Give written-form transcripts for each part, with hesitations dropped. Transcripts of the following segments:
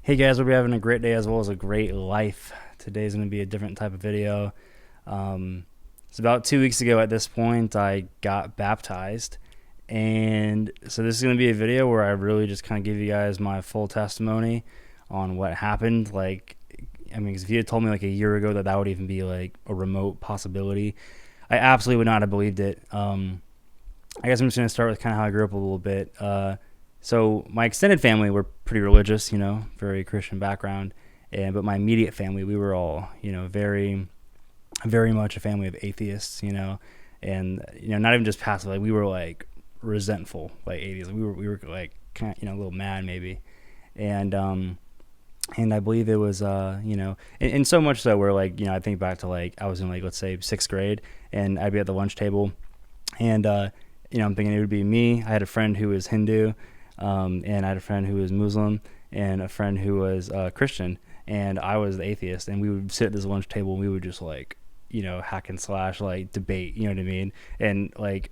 Hey guys, hope you're having a great day as well as a great life. Today's going to be a different type of video. It's about 2 weeks ago at this point, I got baptized. And so this is going to be a video where I really just kind of give you guys my full testimony on what happened. I mean, 'cause if you had told me like a year ago that that would even be like a remote possibility, I absolutely would not have believed it. I guess I'm just going to start with kind of how I grew up a little bit. So my extended family were pretty religious, very Christian background, but my immediate family, we were all, very, very much a family of atheists, and not even just passive. Like we were like resentful, like atheists. We were like kind of, a little mad maybe, and I believe it was, and so much so where like I think back to like I was in like let's say sixth grade, and I'd be at the lunch table, and I'm thinking it would be me. I had a friend who was Hindu. And I had a friend who was Muslim and a friend who was Christian, and I was the atheist. And we would sit at this lunch table and we would just like, hack and slash, like debate, you know what I mean? And like,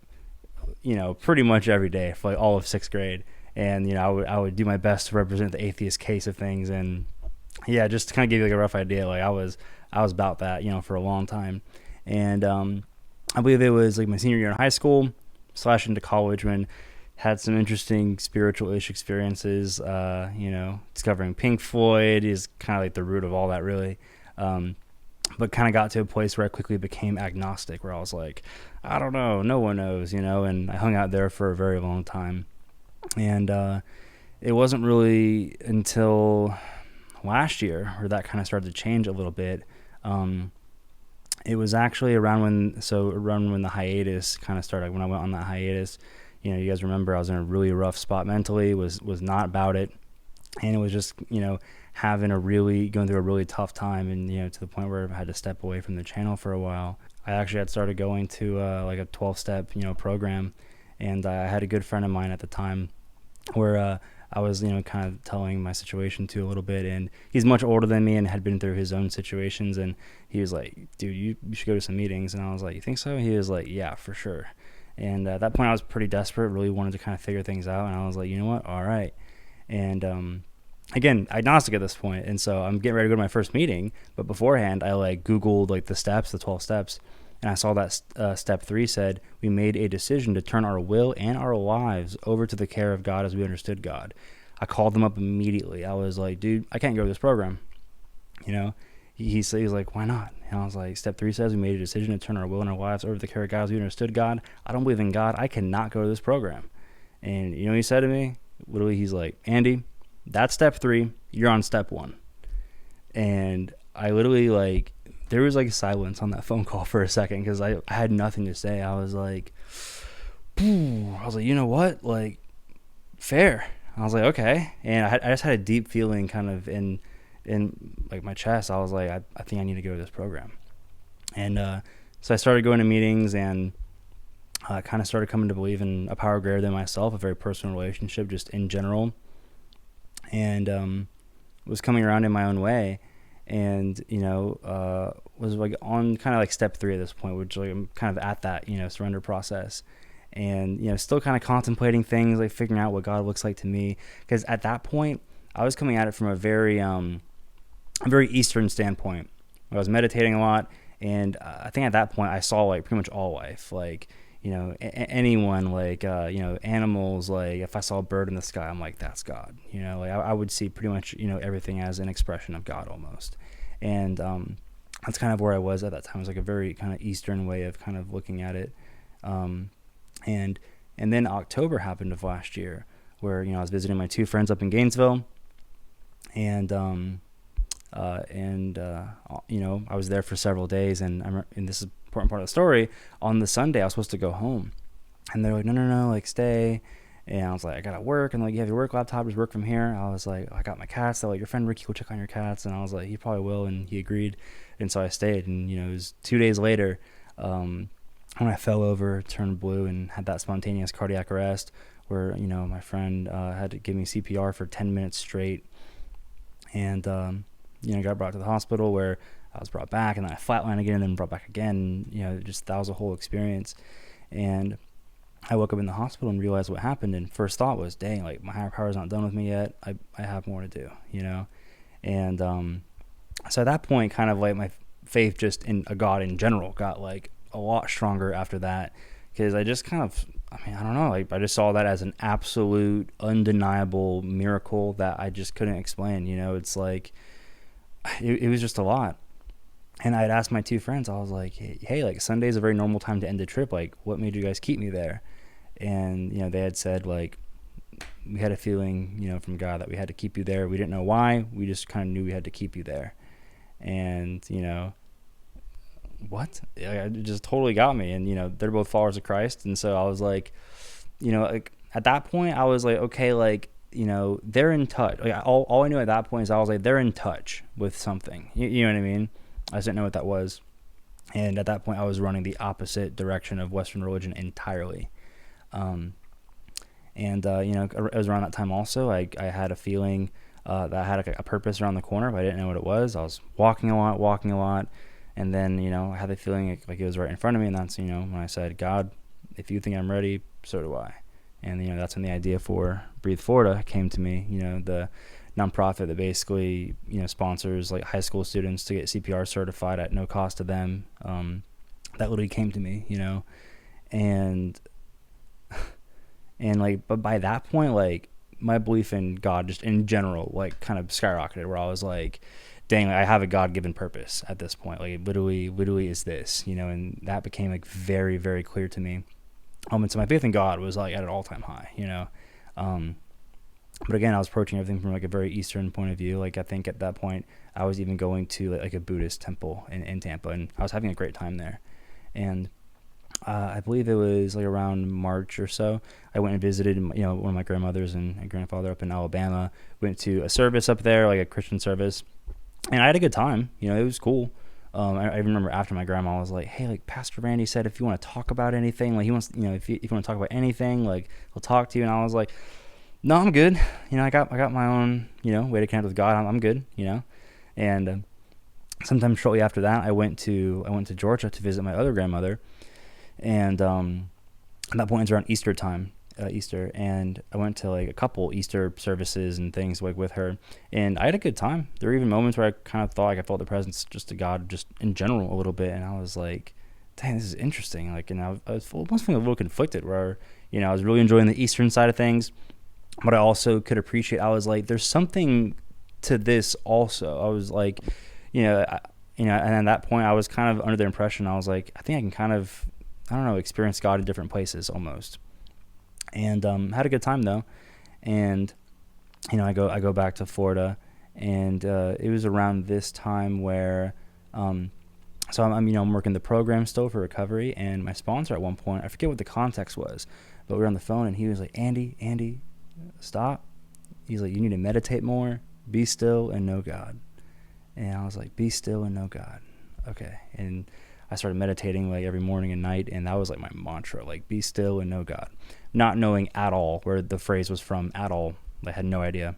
pretty much every day for like all of sixth grade. And, I would do my best to represent the atheist case of things. And yeah, just to kind of give you like a rough idea, like I was about that, for a long time. And I believe it was like my senior year in high school / into college when had some interesting spiritual-ish experiences, discovering Pink Floyd is kind of like the root of all that really, but kind of got to a place where I quickly became agnostic, where I was like, I don't know, no one knows, and I hung out there for a very long time, and it wasn't really until last year where that kind of started to change a little bit. It was actually around when the hiatus kind of started, when I went on that hiatus. You guys remember I was in a really rough spot mentally, was not about it. And it was just, going through a really tough time. And, to the point where I had to step away from the channel for a while. I actually had started going to like a 12-step, program. And I had a good friend of mine at the time where I was, kind of telling my situation to a little bit. And he's much older than me and had been through his own situations. And he was like, dude, you should go to some meetings. And I was like, you think so? He was like, yeah, for sure. And at that point I was pretty desperate, really wanted to kind of figure things out. And I was like, you know what? All right. And again, agnostic at this point. And so I'm getting ready to go to my first meeting. But beforehand, I like Googled like the 12 steps. And I saw that step 3 said, we made a decision to turn our will and our lives over to the care of God as we understood God. I called them up immediately. I was like, dude, I can't go to this program. He was like, why not? And I was like, step 3 says we made a decision to turn our will and our lives over to the care of God as we understood God. I don't believe in God. I cannot go to this program. And you know what he said to me? Literally, he's like, Andy, that's step 3. You're on step 1. And I literally like, there was like silence on that phone call for a second because I had nothing to say. I was like, you know what? Like, fair. I was like, okay. And I just had a deep feeling kind of in like my chest. I was like, I think I need to go to this program. And so I started going to meetings and kind of started coming to believe in a power greater than myself, a very personal relationship just in general, and was coming around in my own way. And was like on kind of like step 3 at this point, which like I'm kind of at that surrender process, and still kind of contemplating things, like figuring out what God looks like to me, because at that point I was coming at it from a very Eastern standpoint. I was meditating a lot, and I think at that point I saw like pretty much all life, like anyone, like animals. Like if I saw a bird in the sky, I'm like, that's God. Like I would see pretty much everything as an expression of God almost. And that's kind of where I was at that time. It was like a very kind of Eastern way of kind of looking at it. And then October happened of last year, where I was visiting my 2 friends up in Gainesville, and I was there for several days, and this is an important part of the story. On the Sunday, I was supposed to go home, and they're like, no, like stay. And I was like, I gotta work. And like, you have your work laptop, just work from here. I was like, I got my cats. They're like, your friend Ricky will check on your cats. And I was like, he probably will. And he agreed. And so I stayed. And it was 2 days later when I fell over, turned blue, and had that spontaneous cardiac arrest, where my friend had to give me CPR for 10 minutes straight. And got brought to the hospital, where I was brought back, and then I flatlined again, and then brought back again. Just that was a whole experience. And I woke up in the hospital and realized what happened. And first thought was, dang, like my higher power's not done with me yet. I have more to do, you know? And so at that point, kind of like my faith just in a God in general got like a lot stronger after that, because I just kind of, I mean, I don't know, like I just saw that as an absolute undeniable miracle that I just couldn't explain. You know, it's like it was just a lot. And I had asked my two friends, I was like, hey, like Sunday's a very normal time to end a trip. Like, what made you guys keep me there? And, you know, they had said, like, we had a feeling, you know, from God that we had to keep you there. We didn't know why. We just kind of knew we had to keep you there. And, you know, what? It just totally got me. And, you know, they're both followers of Christ. And so I was like, you know, like at that point, I was like, okay, like, you know, they're in touch. Like, all I knew at that point is I was like, they're in touch with something. You know what I mean? I just didn't know what that was. And at that point, I was running the opposite direction of Western religion entirely. You know, it was around that time also, I had a feeling that I had a purpose around the corner, but I didn't know what it was. I was walking a lot. And then, you know, I had the feeling like it was right in front of me. And that's, you know, when I said, God, if you think I'm ready, so do I. And, you know, that's when the idea for Breathe Florida came to me, you know, the nonprofit that basically, you know, sponsors like high school students to get CPR certified at no cost to them. That literally came to me, you know, and like, but by that point, like my belief in God just in general, like kind of skyrocketed, where I was like, dang, I have a God-given purpose at this point. Like literally is this, you know, and that became like very, very clear to me. And so my faith in God was like at an all-time high, you know. But again, I was approaching everything from like a very Eastern point of view. Like I think at that point, I was even going to like a Buddhist temple in Tampa, and I was having a great time there. And I believe it was like around March or so, I went and visited, you know, one of my grandmothers and grandfather up in Alabama. Went to a service up there, like a Christian service, and I had a good time. You know, it was cool. I remember after my grandma was like, hey, like Pastor Randy said, if you want to talk about anything, like he wants, you know, if you want to talk about anything, like he'll talk to you. And I was like, no, I'm good. You know, I got my own, you know, way to connect with God. I'm good, you know. And sometime shortly after that, I went to Georgia to visit my other grandmother. And at that point, it's around Easter time, and I went to like a couple Easter services and things like with her, and I had a good time. There were even moments where I kind of thought like I felt the presence just of God just in general a little bit, and I was like, dang, this is interesting. Like, and I was almost feeling a little conflicted, where, you know, I was really enjoying the Eastern side of things, but I also could appreciate, I was like, there's something to this also. I was like, and at that point I was kind of under the impression, I was like, I think I can kind of, I don't know, experience God in different places almost. And had a good time though. And, you know, I go back to Florida, and it was around this time where, so I'm working the program still for recovery, and my sponsor at one point, I forget what the context was, but we were on the phone, and he was like, Andy, stop. He's like, you need to meditate more, be still and know God. And I was like, be still and know God. Okay. And I started meditating like every morning and night, and that was like my mantra, like be still and know God. Not knowing at all where the phrase was from at all. I had no idea.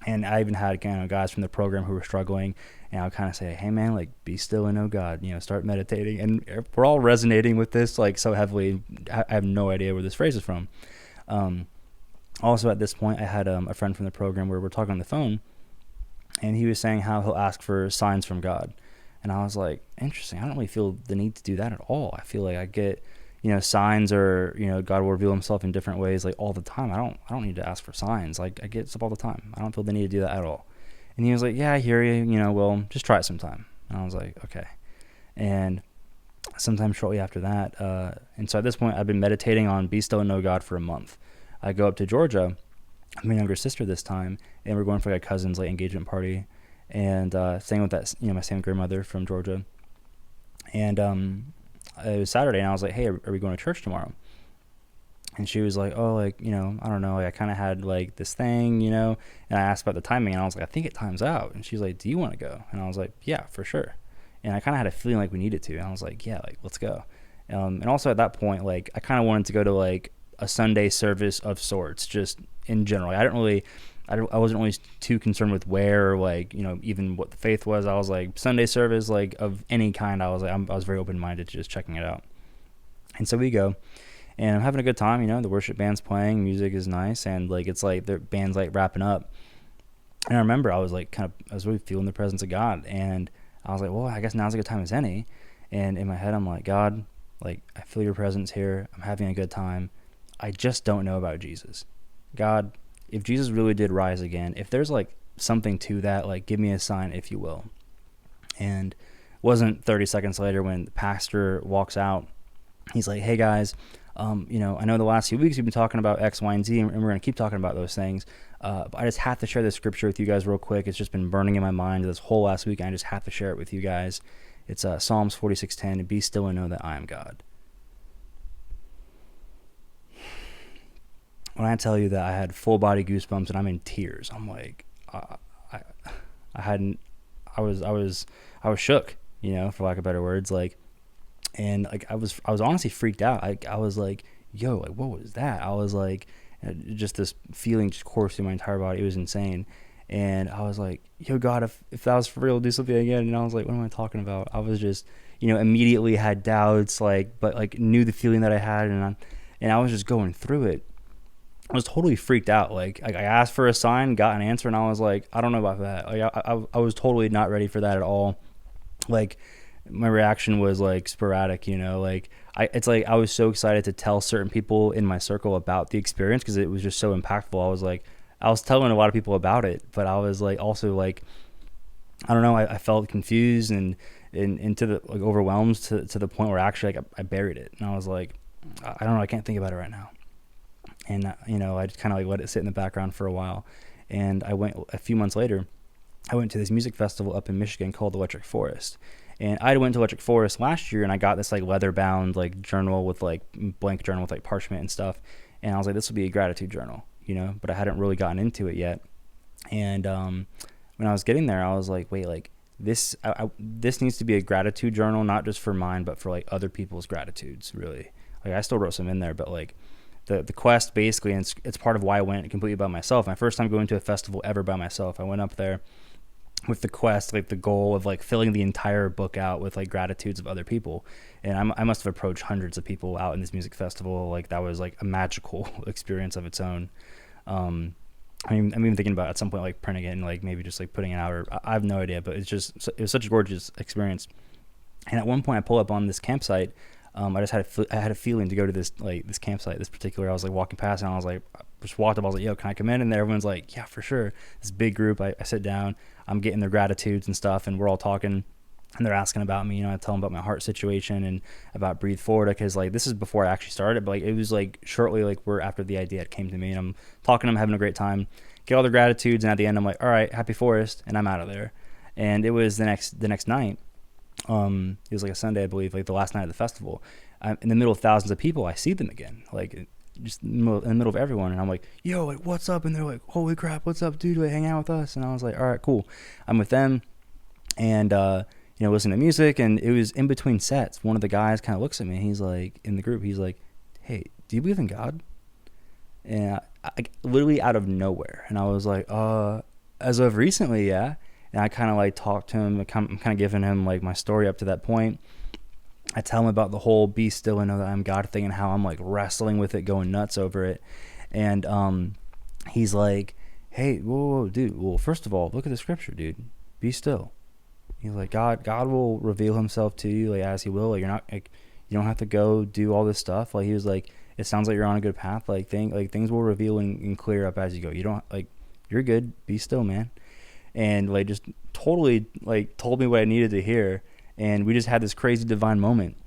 And I even had guys from the program who were struggling, and I would kind of say, hey man, like be still and know God, you know, start meditating. And we're all resonating with this like so heavily. I have no idea where this phrase is from. Also at this point, I had a friend from the program where we're talking on the phone, and he was saying how he'll ask for signs from God. And I was like, interesting. I don't really feel the need to do that at all. I feel like I get, you know, signs, or, you know, God will reveal himself in different ways like all the time. I don't need to ask for signs. Like I get stuff all the time. I don't feel the need to do that at all. And he was like, yeah, I hear you. You know, well, just try it sometime. And I was like, okay. And sometime shortly after that, and so at this point, I've been meditating on be still and know God for a month. I go up to Georgia with my younger sister this time, and we're going for like a cousin's like engagement party. And staying with that, you know, my same grandmother from Georgia. And it was Saturday, and I was like, hey, are we going to church tomorrow? And she was like, oh, like, you know, I don't know, like I kind of had like this thing, you know. And I asked about the timing, and I was like, I think it times out. And she's like, do you want to go? And I was like, yeah, for sure. And I kind of had a feeling like we needed to, and I was like, yeah, like let's go. And also at that point, like I kind of wanted to go to like a Sunday service of sorts, just in general. I wasn't really too concerned with where, or like, you know, even what the faith was. I was like, Sunday service, like of any kind, I was very open-minded to just checking it out. And so we go, and I'm having a good time. The worship band's playing, music is nice, and like it's like the band's like wrapping up. And I remember I was like I was really feeling the presence of God, and I was like, well, I guess now's a good time as any. And in my head, I'm like, God, like I feel your presence here. I'm having a good time. I just don't know about Jesus. God, if Jesus really did rise again, if there's like something to that, like give me a sign, if you will. And it wasn't 30 seconds later when the pastor walks out. He's like, hey guys, I know the last few weeks we've been talking about X, Y, and Z, and we're going to keep talking about those things. But I just have to share this scripture with you guys real quick. It's just been burning in my mind this whole last week, and I just have to share it with you guys. It's Psalms 46:10, be still and know that I am God. When I tell you that I had full body goosebumps and I'm in tears, I'm like, I was shook, for lack of better words, like, and like I was honestly freaked out. I was like, yo, like what was that? I was like, just this feeling just coursed through my entire body. It was insane. And I was like, yo, God, if that was for real, do something again. And I was like, what am I talking about? I was just, immediately had doubts, like, but like knew the feeling that I had, and I was just going through it. I was totally freaked out. Like I asked for a sign, got an answer, and I was like, I don't know about that. Like I was totally not ready for that at all. Like my reaction was like sporadic, like it's like I was so excited to tell certain people in my circle about the experience because it was just so impactful. I was telling a lot of people about it, but I was like also like, I don't know, I felt confused and into the like overwhelmed to the point where actually like I buried it, and I was like, I don't know, I can't think about it right now. And, I just kind of like let it sit in the background for a while. And a few months later, I went to this music festival up in Michigan called Electric Forest. And I went to Electric Forest last year, and I got this like leather bound like journal with like blank journal with like parchment and stuff. And I was like, this will be a gratitude journal, but I hadn't really gotten into it yet. And when I was getting there, I was like, wait, like this needs to be a gratitude journal, not just for mine, but for like other people's gratitudes, really. Like I still wrote some in there, but like the quest basically, and it's part of why I went completely by myself. My first time going to a festival ever by myself. I went up there with the quest, like the goal of like filling the entire book out with like gratitudes of other people. And I must have approached hundreds of people out in this music festival. Like that was like a magical experience of its own. I'm even thinking about at some point like printing it and like maybe just like putting it out, or I have no idea, but it was such a gorgeous experience. And at one point I pull up on this campsite. I just had a feeling to go to this campsite, this particular. I was like walking past, and I was like, just walked up. I was like, yo, can I come in? And everyone's like, yeah, for sure. This big group. I sit down. I'm getting their gratitudes and stuff, and we're all talking, and they're asking about me. I tell them about my heart situation and about Breathe Forward, because like this is before I actually started, but like it was like shortly like we're after the idea came to me, and I'm talking to them, having a great time, get all their gratitudes, and at the end I'm like, all right, happy forest, and I'm out of there. And it was the next night. It was like a Sunday, I believe, like the last night of the festival. In the middle of thousands of people, I see them again, like just in the middle of everyone, and I'm like, yo, like what's up? And they're like, holy crap, what's up, dude? Like hang out with us. And I was like, all right, cool. I'm with them, and listening to music. And it was in between sets. One of the guys kind of looks at me. He's like, in the group, he's like, hey, do you believe in God? And I literally out of nowhere, and I was like, as of recently, yeah. And I kind of like talked to him. I'm kind of giving him like my story up to that point. I tell him about the whole be still and know that I'm God thing, and how I'm like wrestling with it, going nuts over it. And he's like, hey, whoa, dude. Well, first of all, look at the scripture, dude. Be still. He's like, God will reveal himself to you like as he will. Like you're not like, you don't have to go do all this stuff. Like he was like, it sounds like you're on a good path. Like things will reveal and clear up as you go. You don't like, you're good. Be still, man. And like just totally like told me what I needed to hear, and we just had this crazy divine moment.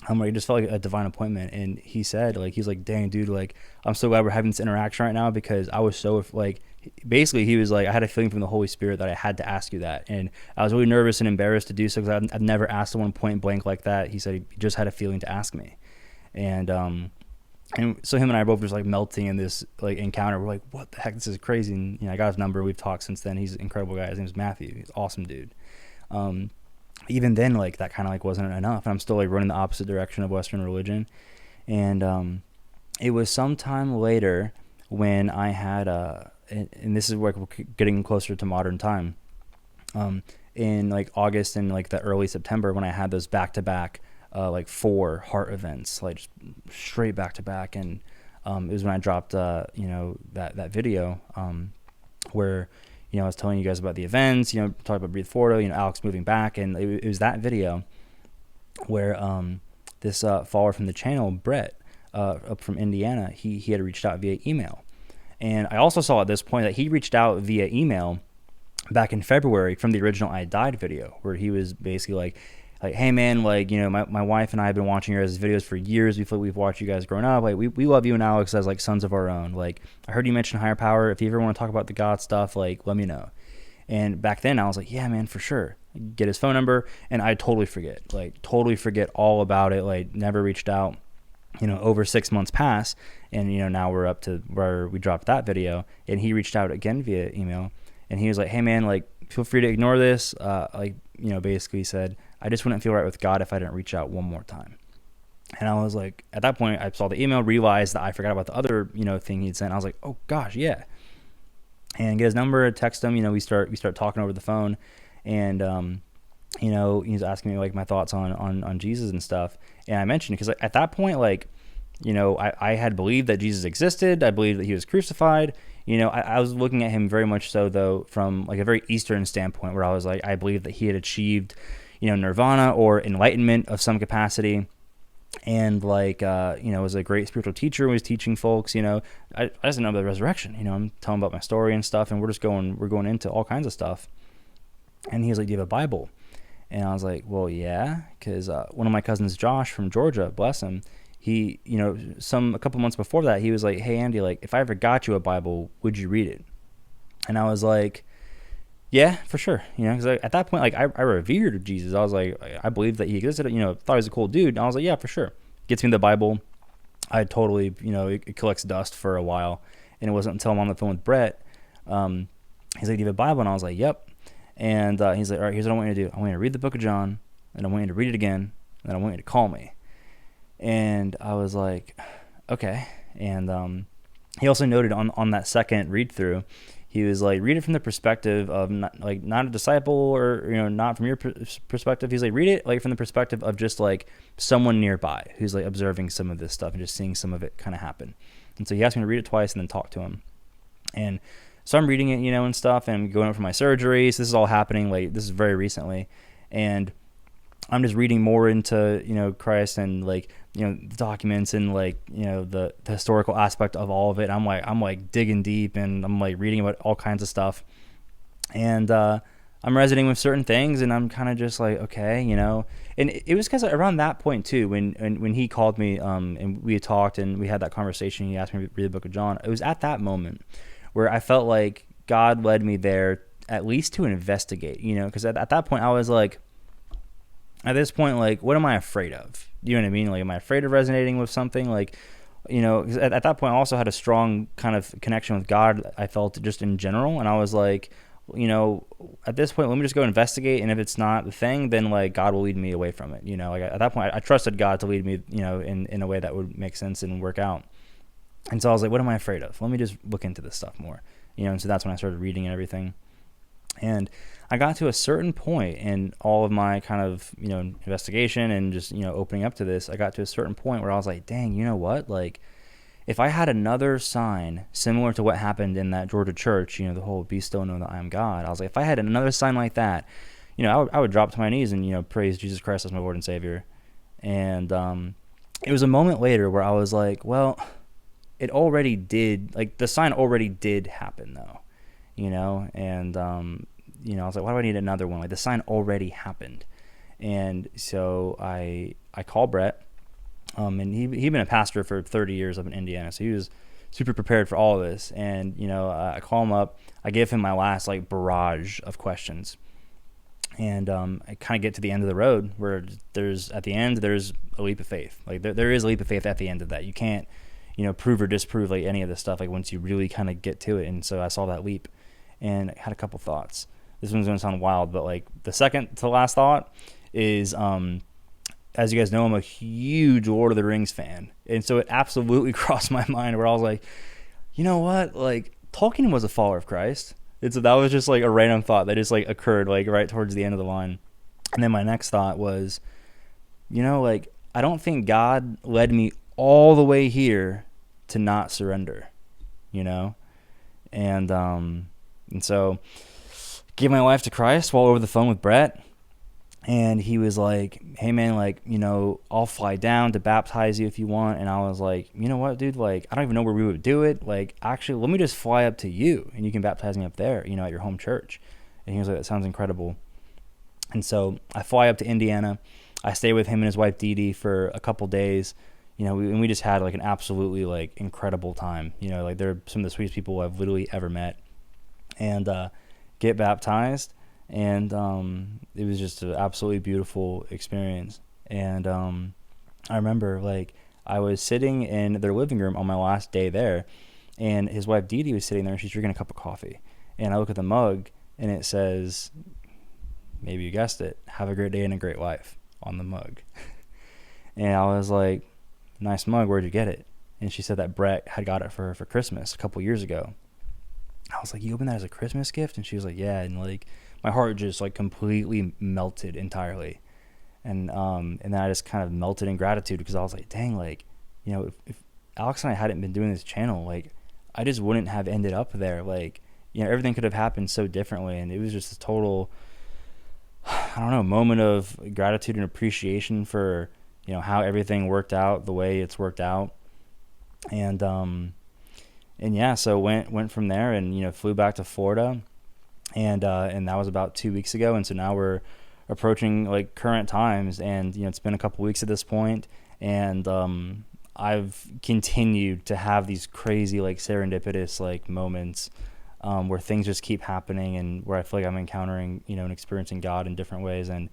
Like it just felt like a divine appointment. And he said, like, he's like, dang, dude, like I'm so glad we're having this interaction right now, because I was so like, basically he was like, I had a feeling from the Holy Spirit that I had to ask you that, and I was really nervous and embarrassed to do so, because I've never asked someone point blank like that. He said he just had a feeling to ask me, and so him and I are both just like melting in this like encounter. We're like, what the heck? This is crazy. And I got his number. We've talked since then. He's an incredible guy. His name's Matthew. He's an awesome dude. Even then, like that kind of like wasn't enough. And I'm still like running the opposite direction of Western religion. And it was sometime later when I had and this is where we're getting closer to modern time. In like August and like the early September, when I had those back-to-back like 4 heart events, like just straight back to back. And it was when I dropped, that video where, I was telling you guys about the events, talked about Breathe Forward, Alex moving back. And it was that video where this follower from the channel, Brett, up from Indiana, he had reached out via email. And I also saw at this point that he reached out via email back in February from the original I Died video, where he was basically like, hey man, like, my wife and I have been watching your guys' videos for years. We've watched you guys growing up. Like, we love you and Alex as like sons of our own. Like, I heard you mention higher power. If you ever want to talk about the God stuff, like, let me know. And back then I was like, yeah, man, for sure. Get his phone number. And I totally forget all about it. Like, never reached out. Over 6 months pass, and now we're up to where we dropped that video, and he reached out again via email, and he was like, hey man, like, feel free to ignore this. Basically said, I just wouldn't feel right with God if I didn't reach out one more time. And I was like, at that point, I saw the email, realized that I forgot about the other, thing he'd sent. I was like, oh gosh, yeah. And get his number, text him, we start talking over the phone, and he's asking me like my thoughts on Jesus and stuff. And I mentioned, because at that point, like, I had believed that Jesus existed. I believed that he was crucified. I was looking at him very much so, though, from like a very Eastern standpoint, where I was like, I believed that he had achieved, nirvana or enlightenment of some capacity. And like, was a great spiritual teacher, was teaching folks, I just didn't know about the resurrection. I'm telling about my story and stuff, and we're going into all kinds of stuff. And he was like, do you have a Bible? And I was like, well, yeah, because one of my cousins, Josh from Georgia, bless him, he, a couple months before that, he was like, hey, Andy, like, if I ever got you a Bible, would you read it? And I was like, yeah, for sure. Because at that point, like, I revered Jesus. I was like, I believed that he existed, thought he was a cool dude. And I was like, yeah, for sure. Gets me the Bible. I totally, it collects dust for a while. And it wasn't until I'm on the phone with Brett, he's like, do you have a Bible? And I was like, yep. And he's like, all right, here's what I want you to do. I want you to read the book of John, and I want you to read it again, and then I want you to call me. And I was like, okay. And he also noted on that second read through, he was like, read it from the perspective of not a disciple, or not from your perspective. He's like, read it like from the perspective of just like someone nearby who's like observing some of this stuff and just seeing some of it kind of happen. And so he asked me to read it twice and then talk to him. And so I'm reading it, and stuff, and I'm going up for my surgeries. This is all happening, like, this is very recently. And I'm just reading more into, Christ and, like, the documents and, like, the historical aspect of all of it. I'm like digging deep, and I'm, like, reading about all kinds of stuff. And I'm resonating with certain things, and I'm kind of just like, okay, And it was because around that point, too, when he called me, and we had talked, and we had that conversation, he asked me to read the book of John. It was at that moment where I felt like God led me there at least to investigate, because at that point I was like, at this point, like, what am I afraid of? You know what I mean? Like, am I afraid of resonating with something? Like, 'cause at that point I also had a strong kind of connection with God, I felt, just in general. And I was like, at this point, let me just go investigate. And if it's not the thing, then like God will lead me away from it. Like at that point I trusted God to lead me, in a way that would make sense and work out. And so I was like, what am I afraid of? Let me just look into this stuff more. And so that's when I started reading and everything. And I got to a certain point in all of my kind of, investigation and just, opening up to this. I got to a certain point where I was like, dang, you know what? Like, if I had another sign similar to what happened in that Georgia church, the whole be still, know that I am God. I was like, if I had another sign like that, I would drop to my knees and, praise Jesus Christ as my Lord and Savior. And it was a moment later where I was like, well, it already did, like, the sign already did happen, though, and, I was like, why do I need another one? Like, the sign already happened. And so I called Brett, and he'd been a pastor for 30 years up in Indiana, so he was super prepared for all of this. And, I call him up, I give him my last, like, barrage of questions. And I kind of get to the end of the road where there's a leap of faith. Like, there is a leap of faith at the end of that. You can't, prove or disprove like any of this stuff, like, once you really kind of get to it. And so I saw that leap and I had a couple thoughts. This one's going to sound wild, but like the second to last thought is, as you guys know, I'm a huge Lord of the Rings fan. And so it absolutely crossed my mind where I was like, you know what? Like, Tolkien was a follower of Christ. That was just like a random thought that just like occurred like right towards the end of the line. And then my next thought was, like, I don't think God led me all the way here to not surrender, you know? And so gave my life to Christ while over the phone with Brett. And he was like, hey man, like, I'll fly down to baptize you if you want. And I was like, you know what, dude, like, I don't even know where we would do it. Like, actually, let me just fly up to you and you can baptize me up there, at your home church. And he was like, that sounds incredible. And so I fly up to Indiana. I stay with him and his wife Dee Dee for a couple days. And we just had like an absolutely like incredible time. Like they're some of the sweetest people I've literally ever met. And get baptized. And it was just an absolutely beautiful experience. And I remember, like, I was sitting in their living room on my last day there, and his wife Dee Dee was sitting there, and she's drinking a cup of coffee. And I look at the mug, and it says, maybe you guessed it, have a great day and a great life on the mug. And I was like, nice mug, where'd you get it? And she said that Brett had got it for her for Christmas a couple years ago. I was like, you opened that as a Christmas gift? And she was like, yeah. And like, my heart just like completely melted entirely. And then I just kind of melted in gratitude because I was like, dang, like, if Alex and I hadn't been doing this channel, like, I just wouldn't have ended up there. Like, everything could have happened so differently. And it was just a total, I don't know, moment of gratitude and appreciation for, how everything worked out the way it's worked out. And yeah, so went from there and, flew back to Florida. And that was about 2 weeks ago. And so now we're approaching like current times, and, it's been a couple weeks at this point. And, I've continued to have these crazy, like serendipitous, like moments, where things just keep happening and where I feel like I'm encountering, and experiencing God in different ways. And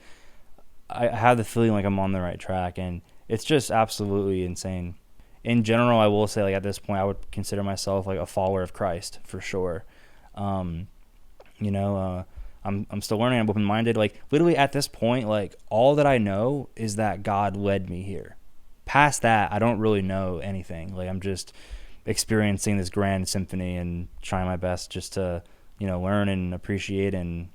I have the feeling like I'm on the right track, and it's just absolutely insane. In general, I will say, like, at this point, I would consider myself like a follower of Christ for sure. I'm still learning. I'm open-minded. Like, literally at this point, like, all that I know is that God led me here. Past that, I don't really know anything. Like, I'm just experiencing this grand symphony and trying my best just to, learn and appreciate. And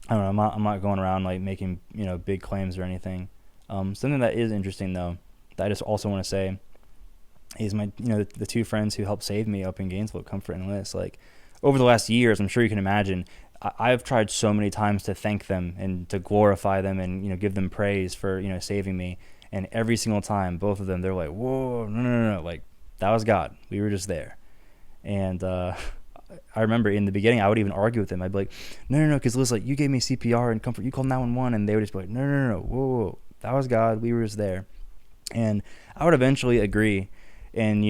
I don't know, I'm not going around like making, big claims or anything. Something that is interesting though, that I just also want to say is my, the two friends who helped save me up in Gainesville, Comfort and Liz. Like, over the last years, I'm sure you can imagine, I've tried so many times to thank them and to glorify them and, give them praise for, saving me. And every single time, both of them, they're like, whoa, no. Like, that was God. We were just there. And I remember in the beginning, I would even argue with them. I'd be like, no, because Liz, like, you gave me CPR and comfort. You called 911. And they would just be like, no, whoa. That was God. We were just there. And I would eventually agree and,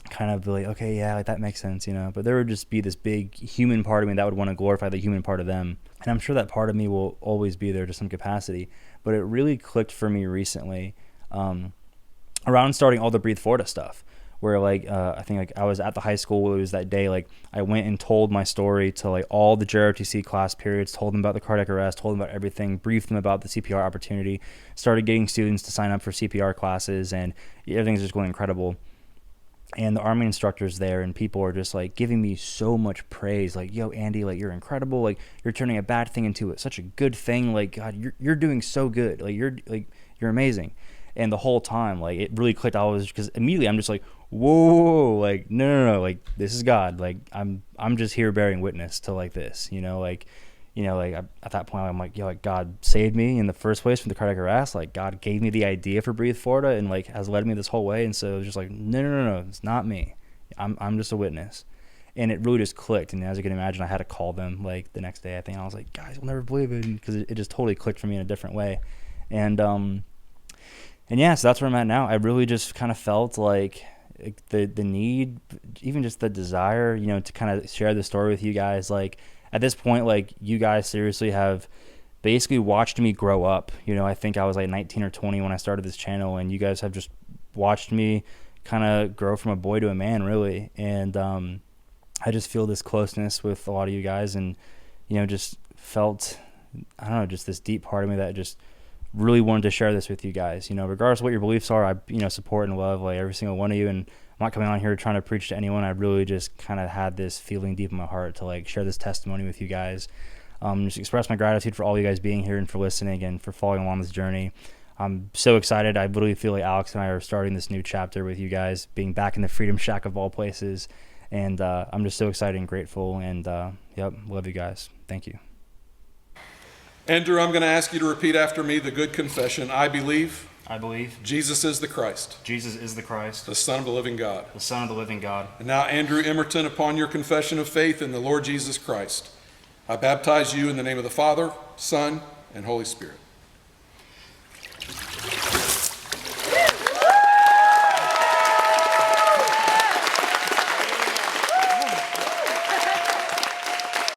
kind of be like, okay, yeah, like, that makes sense, But there would just be this big human part of me that would want to glorify the human part of them. And I'm sure that part of me will always be there to some capacity. But it really clicked for me recently around starting all the Breathe Florida stuff, where like I think like I was at the high school. It was that day, like I went and told my story to like all the JROTC class periods, told them about the cardiac arrest, told them about everything, briefed them about the CPR opportunity, started getting students to sign up for CPR classes, and everything's just going incredible. And the Army instructors there and people are just like giving me so much praise, like, yo, Andy, like, you're incredible, like, you're turning a bad thing into such a good thing, like, God, you're doing so good, like, you're amazing. And the whole time, like, it really clicked. I was, because immediately I'm just like, whoa, like, no, like, this is God, like, I'm just here bearing witness to like this, like, at that point I'm like, yo, like, God saved me in the first place from the cardiac arrest. Like, God gave me the idea for Breathe Florida and like has led me this whole way. And so it was just like, no, it's not me. I'm just a witness. And it really just clicked. And as you can imagine, I had to call them like the next day, I think. I was like, guys, you'll never believe it, because it just totally clicked for me in a different way. And yeah, so that's where I'm at now. I really just kind of felt like the need, even just the desire, to kind of share the story with you guys. Like, at this point, like, you guys seriously have basically watched me grow up. I think I was like 19 or 20 when I started this channel, and you guys have just watched me kind of grow from a boy to a man, really. And I just feel this closeness with a lot of you guys, and, just felt, I don't know, just this deep part of me that just really wanted to share this with you guys. Regardless of what your beliefs are, I, support and love like every single one of you. And I'm not coming on here trying to preach to anyone. I really just kind of had this feeling deep in my heart to like share this testimony with you guys. Just express my gratitude for all you guys being here and for listening and for following along this journey. I'm so excited. I literally feel like Alex and I are starting this new chapter with you guys, being back in the Freedom Shack of all places. And I'm just so excited and grateful. And love you guys. Thank you. Andrew, I'm going to ask you to repeat after me the good confession. I believe Jesus is the Christ, Jesus is the Christ, the Son of the living God. the Son of the living God. And now, Andrew Emerton, upon your confession of faith in the Lord Jesus Christ, I baptize you in the name of the Father, Son, and Holy Spirit.